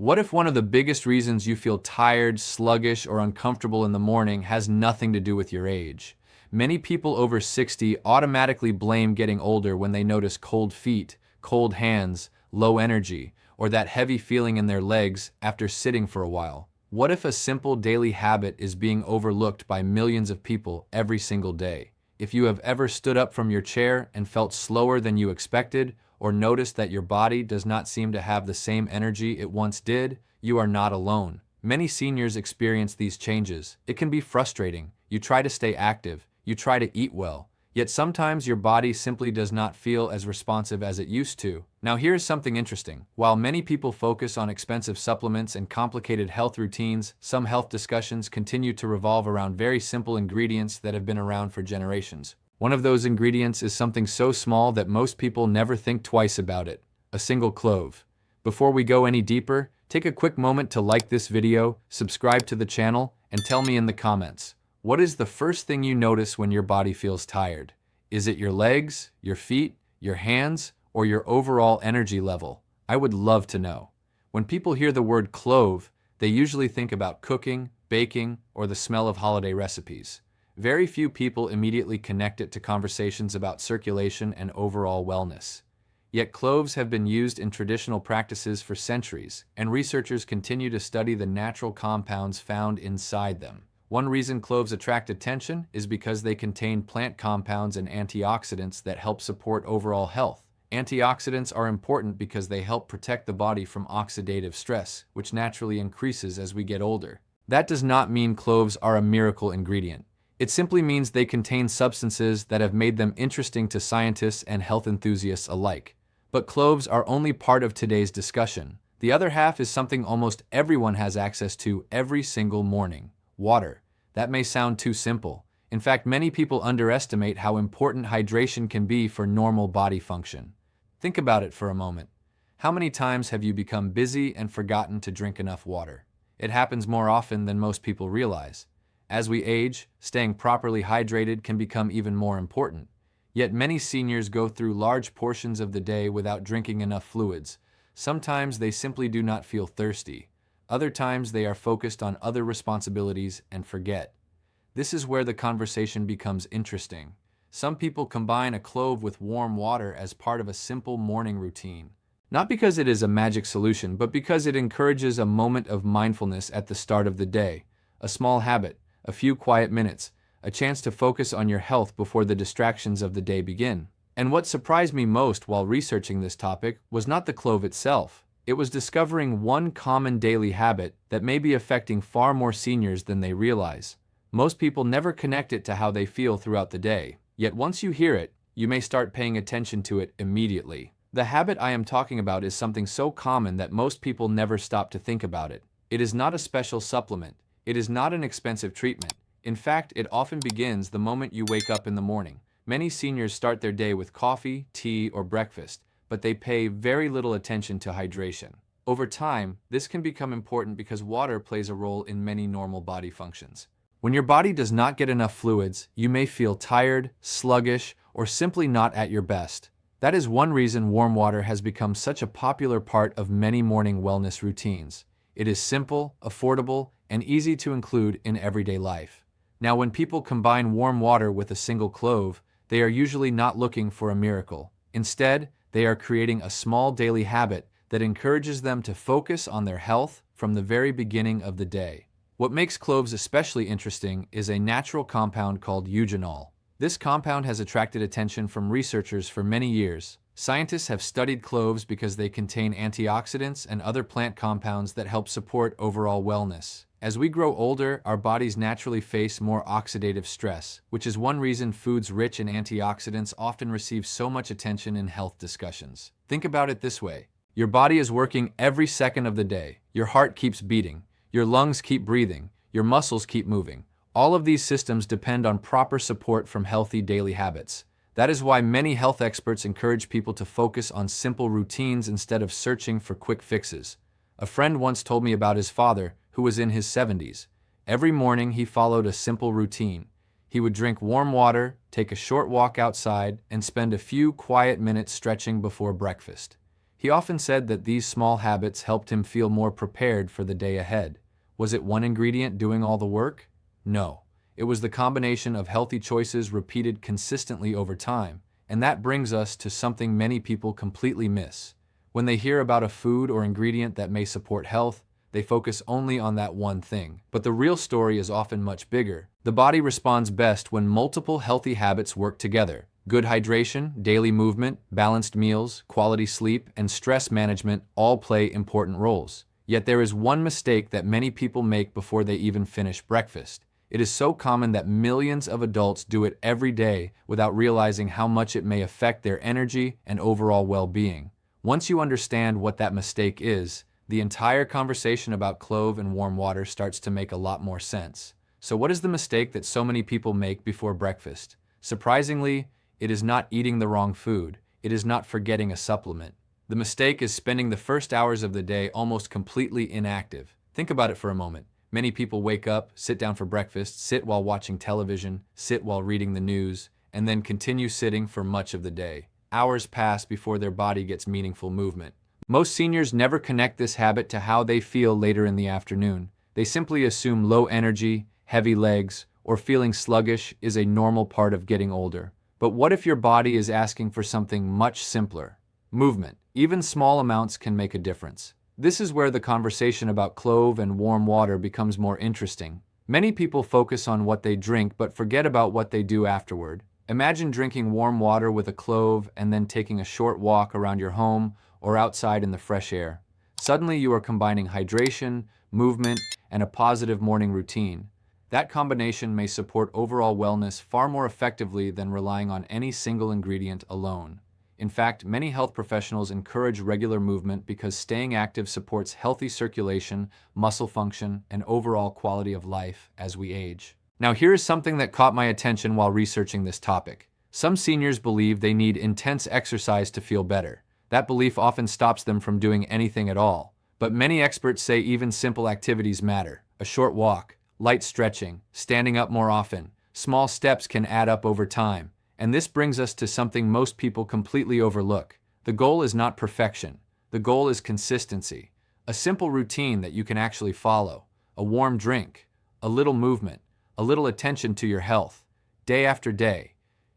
What if one of the biggest reasons you feel tired, sluggish, or uncomfortable in the morning has nothing to do with your age? Many people over 60 automatically blame getting older when they notice cold feet, cold hands, low energy, or that heavy feeling in their legs after sitting for a while. What if a simple daily habit is being overlooked by millions of people every single day? If you have ever stood up from your chair and felt slower than you expected, or noticed that your body does not seem to have the same energy it once did, you are not alone. Many seniors experience these changes. It can be frustrating. You try to stay active, you try to eat well, yet sometimes your body simply does not feel as responsive as it used to. Now here's something interesting. While many people focus on expensive supplements and complicated health routines, some health discussions continue to revolve around very simple ingredients that have been around for generations. One of those ingredients is something so small that most people never think twice about it: a single clove. Before we go any deeper, take a quick moment to like this video, subscribe to the channel, and tell me in the comments, what is the first thing you notice when your body feels tired? Is it your legs, your feet, your hands, or your overall energy level? I would love to know. When people hear the word clove, they usually think about cooking, baking, or the smell of holiday recipes. Very few people immediately connect it to conversations about circulation and overall wellness. Yet cloves have been used in traditional practices for centuries, and researchers continue to study the natural compounds found inside them. One reason cloves attract attention is because they contain plant compounds and antioxidants that help support overall health. Antioxidants are important because they help protect the body from oxidative stress, which naturally increases as we get older. That does not mean cloves are a miracle ingredient. It simply means they contain substances that have made them interesting to scientists and health enthusiasts alike. But cloves are only part of today's discussion. The other half is something almost everyone has access to every single morning: water. That may sound too simple. In fact, many people underestimate how important hydration can be for normal body function. Think about it for a moment. How many times have you become busy and forgotten to drink enough water? It happens more often than most people realize. As we age, staying properly hydrated can become even more important. Yet many seniors go through large portions of the day without drinking enough fluids. Sometimes they simply do not feel thirsty. Other times they are focused on other responsibilities and forget. This is where the conversation becomes interesting. Some people combine a clove with warm water as part of a simple morning routine. Not because it is a magic solution, but because it encourages a moment of mindfulness at the start of the day. A small habit, a few quiet minutes, a chance to focus on your health before the distractions of the day begin. And what surprised me most while researching this topic was not the clove itself. It was discovering one common daily habit that may be affecting far more seniors than they realize. Most people never connect it to how they feel throughout the day. Yet once you hear it, you may start paying attention to it immediately. The habit I am talking about is something so common that most people never stop to think about it. It is not a special supplement. It is not an expensive treatment. In fact, it often begins the moment you wake up in the morning. Many seniors start their day with coffee, tea, or breakfast, but they pay very little attention to hydration. Over time, this can become important because water plays a role in many normal body functions. When your body does not get enough fluids, you may feel tired, sluggish, or simply not at your best. That is one reason warm water has become such a popular part of many morning wellness routines. It is simple, affordable, and easy to include in everyday life. Now, when people combine warm water with a single clove, they are usually not looking for a miracle. Instead, they are creating a small daily habit that encourages them to focus on their health from the very beginning of the day. What makes cloves especially interesting is a natural compound called eugenol. This compound has attracted attention from researchers for many years. Scientists have studied cloves because they contain antioxidants and other plant compounds that help support overall wellness. As we grow older, our bodies naturally face more oxidative stress, which is one reason foods rich in antioxidants often receive so much attention in health discussions. Think about it this way. Your body is working every second of the day. Your heart keeps beating. Your lungs keep breathing. Your muscles keep moving. All of these systems depend on proper support from healthy daily habits. That is why many health experts encourage people to focus on simple routines instead of searching for quick fixes. A friend once told me about his father, who was in his 70s. Every morning he followed a simple routine. He would drink warm water, take a short walk outside, and spend a few quiet minutes stretching before breakfast. He often said that these small habits helped him feel more prepared for the day ahead. Was it one ingredient doing all the work? No. It was the combination of healthy choices repeated consistently over time. And that brings us to something many people completely miss. When they hear about a food or ingredient that may support health, they focus only on that one thing. But the real story is often much bigger. The body responds best when multiple healthy habits work together. Good hydration, daily movement, balanced meals, quality sleep, and stress management all play important roles. Yet there is one mistake that many people make before they even finish breakfast. It is so common that millions of adults do it every day without realizing how much it may affect their energy and overall well-being. Once you understand what that mistake is, the entire conversation about clove and warm water starts to make a lot more sense. So what is the mistake that so many people make before breakfast? Surprisingly, it is not eating the wrong food. It is not forgetting a supplement. The mistake is spending the first hours of the day almost completely inactive. Think about it for a moment. Many people wake up, sit down for breakfast, sit while watching television, sit while reading the news, and then continue sitting for much of the day. Hours pass before their body gets meaningful movement. Most seniors never connect this habit to how they feel later in the afternoon. They simply assume low energy, heavy legs, or feeling sluggish is a normal part of getting older. But what if your body is asking for something much simpler? Movement. Even small amounts can make a difference. This is where the conversation about clove and warm water becomes more interesting. Many people focus on what they drink but forget about what they do afterward. Imagine drinking warm water with a clove and then taking a short walk around your home or outside in the fresh air. Suddenly you are combining hydration, movement, and a positive morning routine. That combination may support overall wellness far more effectively than relying on any single ingredient alone. In fact, many health professionals encourage regular movement because staying active supports healthy circulation, muscle function, and overall quality of life as we age. Now, here is something that caught my attention while researching this topic. Some seniors believe they need intense exercise to feel better. That belief often stops them from doing anything at all. But many experts say even simple activities matter. A short walk, light stretching, standing up more often. Small steps can add up over time. And this brings us to something most people completely overlook. The goal is not perfection. The goal is consistency. A simple routine that you can actually follow. A warm drink, a little movement, a little attention to your health, day after day.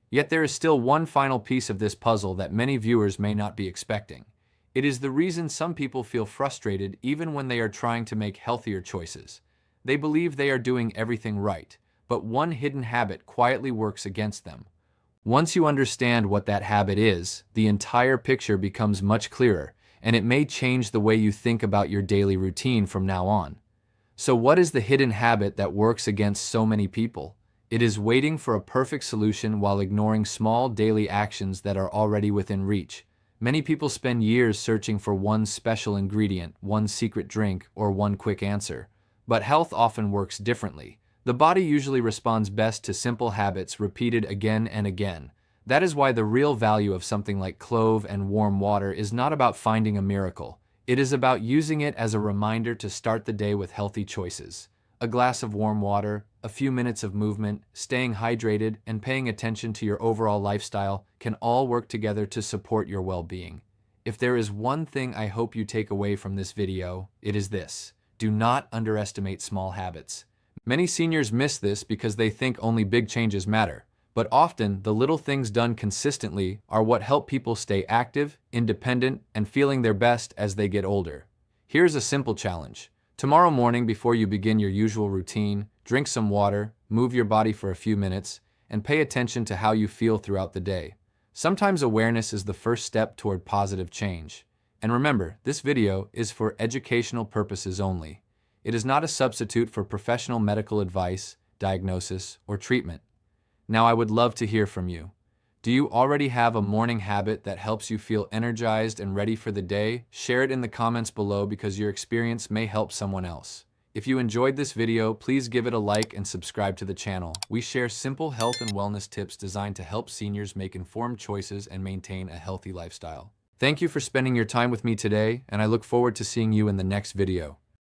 Yet there is still one final piece of this puzzle that many viewers may not be expecting. It is the reason some people feel frustrated even when they are trying to make healthier choices. They believe they are doing everything right, but one hidden habit quietly works against them. Once you understand what that habit is, the entire picture becomes much clearer, and it may change the way you think about your daily routine from now on. So what is the hidden habit that works against so many people? It is waiting for a perfect solution while ignoring small daily actions that are already within reach. Many people spend years searching for one special ingredient, one secret drink, or one quick answer. But health often works differently. The body usually responds best to simple habits repeated again and again. That is why the real value of something like clove and warm water is not about finding a miracle. It is about using it as a reminder to start the day with healthy choices. A glass of warm water, a few minutes of movement, staying hydrated, and paying attention to your overall lifestyle can all work together to support your well-being. If there is one thing I hope you take away from this video, it is this: do not underestimate small habits. Many seniors miss this because they think only big changes matter. But often, the little things done consistently are what help people stay active, independent, and feeling their best as they get older. Here's a simple challenge. Tomorrow morning, before you begin your usual routine, drink some water, move your body for a few minutes, and pay attention to how you feel throughout the day. Sometimes awareness is the first step toward positive change. And remember, this video is for educational purposes only. It is not a substitute for professional medical advice, diagnosis, or treatment. Now, I would love to hear from you. Do you already have a morning habit that helps you feel energized and ready for the day? Share it in the comments below because your experience may help someone else. If you enjoyed this video, please give it a like and subscribe to the channel. We share simple health and wellness tips designed to help seniors make informed choices and maintain a healthy lifestyle. Thank you for spending your time with me today, and I look forward to seeing you in the next video.